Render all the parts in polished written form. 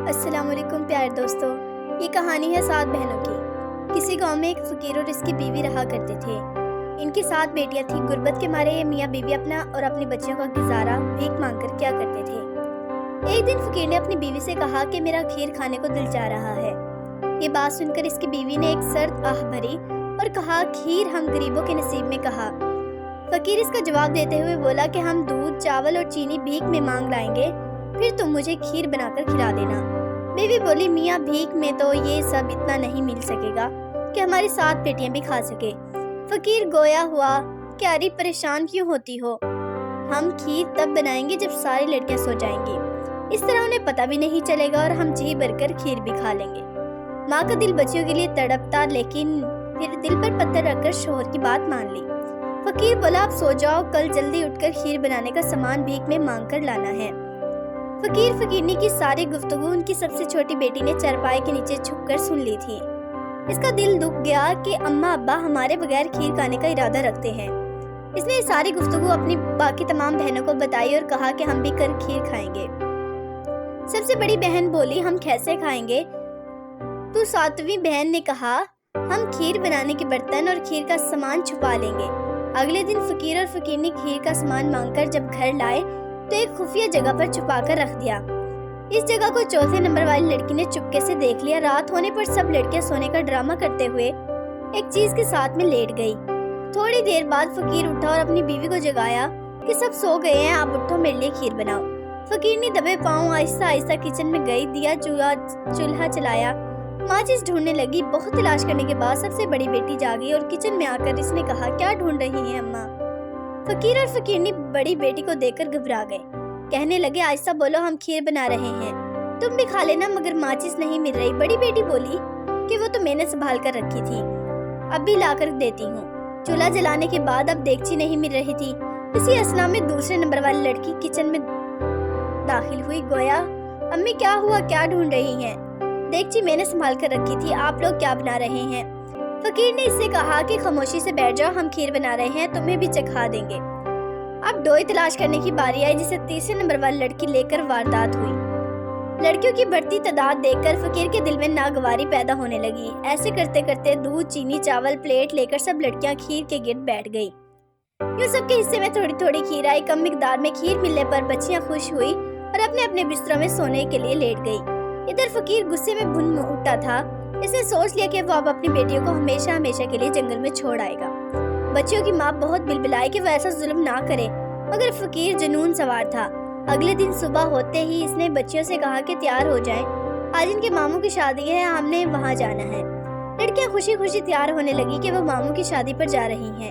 अस्सलाम वालेकुम प्यारे दोस्तों। ये कहानी है 7 बहनों की। किसी गांव में एक फकीर और इसकी बीवी रहा करते थे। इनकी 7 बेटियां थीं। गुर्बत के मारे ये मियाँ बीवी अपना और अपनी बच्चियों का गुजारा भीख मांगकर क्या करते थे। एक दिन फकीर ने अपनी बीवी से कहा कि मेरा खीर खाने को दिल चाह रहा है। ये बात सुनकर इसकी बीवी ने एक सर्द आह भरी और कहा, खीर हम गरीबों के नसीब में कहा। फकीर इसका जवाब देते हुए बोला कि हम दूध, चावल और चीनी भीख में मांग लाएंगे, फिर तुम मुझे खीर बनाकर खिला देना। बीवी बोली, मियाँ भीख में तो ये सब इतना नहीं मिल सकेगा कि हमारी 7 बेटियां भी खा सके। फकीर गोया हुआ कि अरे परेशान क्यों होती हो, हम खीर तब बनाएंगे जब सारी लड़कियां सो जाएंगी। इस तरह उन्हें पता भी नहीं चलेगा और हम जी भरकर खीर भी खा लेंगे। माँ का दिल बच्चियों के लिए तड़पता, लेकिन फिर दिल पर पत्थर रखकर शोहर की बात मान ली। फकीर बोला, आप सो जाओ, कल जल्दी उठकर खीर बनाने का सामान भीख में मांग कर लाना है। फकीर फकीरनी की सारी गुफ्तगू उनकी सबसे छोटी बेटी ने चारपाई के नीचे छुपकर सुन ली थी। इसका दिल दुख गया कि अम्मा अब्बा हमारे बगैर खीर खाने का इरादा रखते हैं। इसने सारी गुफ्तगू अपनी बाकी तमाम बहनों को बताई और कहा कि हम भी कर खीर खाएंगे। सबसे बड़ी बहन बोली, हम कैसे खाएंगे? तो 7वीं बहन ने कहा, हम खीर बनाने के बर्तन और खीर का सामान छुपा लेंगे। अगले दिन फकीर और फकीरनी खीर का सामान मांगकर जब घर लाए तो एक खुफिया जगह पर छुपा कर रख दिया। इस जगह को 4थे नंबर वाली लड़की ने चुपके से देख लिया। रात होने पर सब लड़कियां सोने का ड्रामा करते हुए एक चीज के साथ में लेट गई। थोड़ी देर बाद फकीर उठा और अपनी बीवी को जगाया कि सब सो गए हैं, आप उठो, मेरे लिए खीर बनाओ। फकीर ने दबे पांव आहिस्ता आहिस्ता किचन में गई, दिया चूल्हा चलाया, माचिस ढूंढने लगी। बहुत तलाश करने के बाद सबसे बड़ी बेटी जागी और किचन में आकर इसने कहा, क्या ढूंढ रही हैं अम्मा? फकीर और फकीरनी बड़ी बेटी को देखकर घबरा गए। कहने लगे, आहिस्ता बोलो, हम खीर बना रहे हैं, तुम भी खा लेना, मगर माचिस नहीं मिल रही। बड़ी बेटी बोली कि वो तो मैंने संभाल कर रखी थी, अब भी ला कर देती हूँ। चूल्हा जलाने के बाद अब देगची नहीं मिल रही थी। इसी असना में दूसरे नंबर वाली लड़की किचन में दाखिल हुई। गोया, अम्मी क्या हुआ, क्या ढूंढ रही हैं? देगची मैंने संभाल कर रखी थी, आप लोग क्या बना रहे हैं? फकीर ने इससे कहा कि खामोशी से बैठ जाओ, हम खीर बना रहे हैं, तुम्हें भी चखा देंगे। अब डोई तलाश करने की बारी आई, जिसे 3रे नंबर वाली लड़की लेकर वारदात हुई। लड़कियों की बढ़ती तादाद देखकर फकीर के दिल में नागवारी पैदा होने लगी। ऐसे करते करते दूध, चीनी, चावल, प्लेट लेकर सब लड़कियां खीर के गिर्द बैठ गई। यूं सबके हिस्से में थोड़ी थोड़ी खीर आई। कम मिकदार में खीर मिलने पर बच्चियां खुश हुई और अपने अपने बिस्तरों में सोने के लिए लेट गई। इधर फकीर गुस्से में भुन उठा था। इसने सोच लिया कि वो अब अपनी बेटियों को हमेशा हमेशा के लिए जंगल में छोड़ आएगा। बच्चियों की माँ बहुत बिलबिलाई कि वो ऐसा जुल्म ना करे, मगर फकीर जुनून सवार था। अगले दिन सुबह होते ही इसने बच्चियों से कहा कि तैयार हो जाएं, आज इनके मामू की शादी है, हमने वहाँ जाना है। लड़कियाँ खुशी खुशी तैयार होने लगी कि वो मामू की शादी पर जा रही हैं।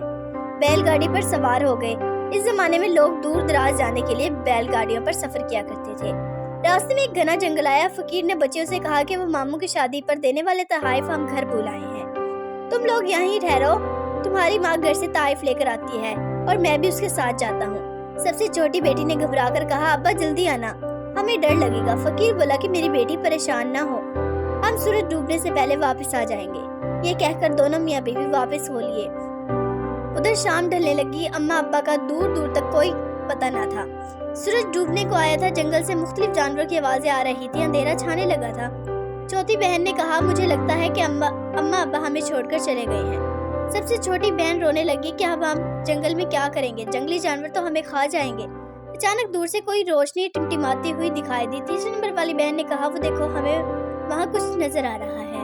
बैलगाड़ी पर सवार हो गए। इस जमाने में लोग दूर दराज जाने के लिए बैलगाड़ियों पर सफर किया करते थे। रास्ते में एक घना जंगल आया। फकीर ने बच्चियों से कहा कि वो मामू की शादी पर देने वाले तोहफे हम घर बुलाए हैं, तुम लोग यहीं ठहरो, तुम्हारी माँ घर से तोहफे लेकर आती है और मैं भी उसके साथ जाता हूँ। सबसे छोटी बेटी ने घबरा कर कहा, अब्बा जल्दी आना, हमें डर लगेगा। फकीर बोला कि मेरी बेटी परेशान ना हो, हम सूरज डूबने से पहले वापस आ जाएंगे। ये कहकर दोनों मियाँ बीवी वापस हो लिए। उधर शाम ढलने लगी। अम्मा अब्बा का दूर दूर तक कोई पता ना था। सूरज डूबने को आया था। जंगल से मुख्तलिफ जानवरों की आवाजें आ रही थी। अंधेरा छाने लगा था। चौथी बहन ने कहा, मुझे लगता है कि अम्मा अब्बा हमें छोड़कर चले गए हैं। सबसे छोटी बहन रोने लगी कि अब हम जंगल में क्या करेंगे, जंगली जानवर तो हमें खा जाएंगे। अचानक दूर से कोई रोशनी टिमटिमाती हुई दिखाई दी। 3रे नंबर वाली बहन ने कहा, वो देखो, हमें वहाँ कुछ नजर आ रहा है,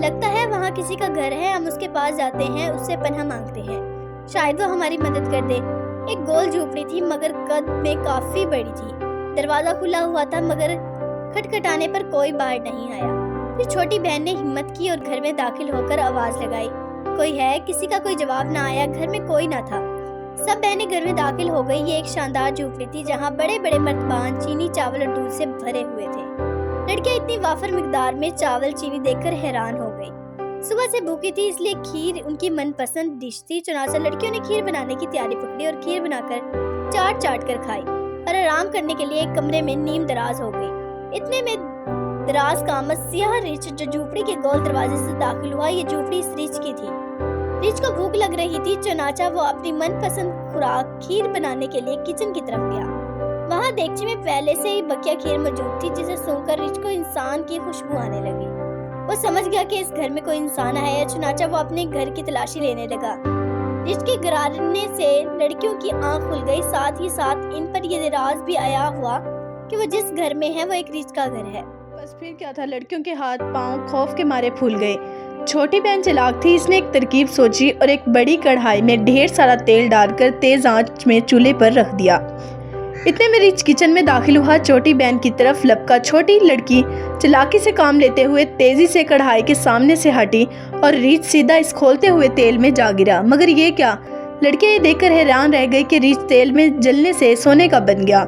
लगता है वहाँ किसी का घर है, हम उसके पास जाते हैं, उससे पनाह मांगते हैं, शायद वो हमारी मदद कर दे। एक गोल झोपड़ी थी, मगर कद में काफी बड़ी थी। दरवाजा खुला हुआ था, मगर खटखटाने पर कोई बाहर नहीं आया। फिर छोटी बहन ने हिम्मत की और घर में दाखिल होकर आवाज लगाई, कोई है? किसी का कोई जवाब ना आया। घर में कोई ना था। सब बहनें घर में दाखिल हो गई। ये एक शानदार झोपड़ी थी जहाँ बड़े बड़े मर्तबान चीनी, चावल और दूध से भरे हुए थे। लड़कियां इतनी वाफर मिकदार में चावल, चीनी देखकर हैरान हो गई। सुबह से भूखी थी, इसलिए खीर उनकी मनपसंद डिश थी। चुनाचा लड़कियों ने खीर बनाने की तैयारी पकड़ी और खीर बनाकर चाट चाट कर खाई और आराम करने के लिए एक कमरे में नीम दराज हो गई। इतने में दराज का सियाह रिच जो झोपड़ी के गोल दरवाजे से दाखिल हुआ। ये झोपड़ी इस रिच की थी। रिच को भूख लग रही थी। चुनाचा वो अपनी मनपसंद खुराक खीर बनाने के लिए किचन की तरफ गया। वहाँ देगची में पहले से ही बकिया खीर मौजूद थी, जिसे सूंघकर रिच को इंसान की खुशबू आने लगी। वो समझ गया कि इस घर में कोई इंसान आया है, चुनाचा वो अपने घर की तलाशी लेने लगा। रिच के गिराने से लड़कियों की आंख खुल गई, साथ ही साथ इन पर ये राज भी आया हुआ कि वो जिस घर में है वो एक रिच का घर है। बस फिर क्या था, लड़कियों के हाथ पांव खौफ के मारे फूल गए। छोटी बहन चालाक थी, इसने एक तरकीब सोची और एक बड़ी कढ़ाई में ढेर सारा तेल डालकर तेज आंच में चूल्हे पर रख दिया। इतने में रिच किचन में दाखिल हुआ। छोटी बहन की तरफ लपका। छोटी लड़की चालाकी से काम लेते हुए तेजी से कढ़ाई के सामने से हटी और रिच सीधा इस खोलते हुए तेल में जा गिरा। मगर ये क्या, लड़कियां ये देखकर हैरान रह गई कि रिच तेल में जलने से सोने का बन गया।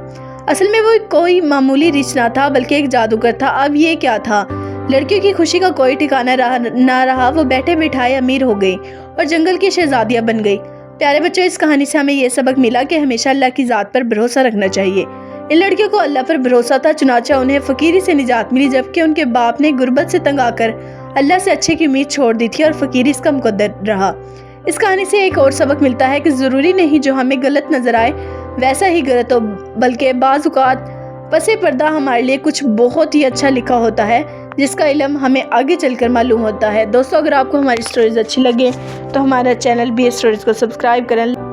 असल में वो कोई मामूली रिच ना था, बल्कि एक जादूगर था। अब ये क्या था, लड़कियों की खुशी का कोई ठिकाना ना रहा। वो बैठे बिठाए अमीर हो गई और जंगल की शहजादियां बन गई। प्यारे बच्चों, इस कहानी से हमें ये सबक मिला कि हमेशा अल्लाह की ज़ात पर भरोसा रखना चाहिए। इन लड़कियों को अल्लाह पर भरोसा था, चुनाचा उन्हें फ़कीरी से निजात मिली, जबकि उनके बाप ने गुर्बत से तंग आकर अल्लाह से अच्छे की उम्मीद छोड़ दी थी और फ़कीरी इसका मुकद्दर रहा। इस कहानी से एक और सबक मिलता है कि ज़रूरी नहीं जो हमें गलत नज़र आए वैसा ही गलत हो, बल्कि बाज़ औक़ात पसे पर्दा हमारे लिए कुछ बहुत ही अच्छा लिखा होता है, जिसका इल्म हमें आगे चलकर मालूम होता है। दोस्तों, अगर आपको हमारी स्टोरीज अच्छी लगे तो हमारा चैनल बी स्टोरीज को सब्सक्राइब करें।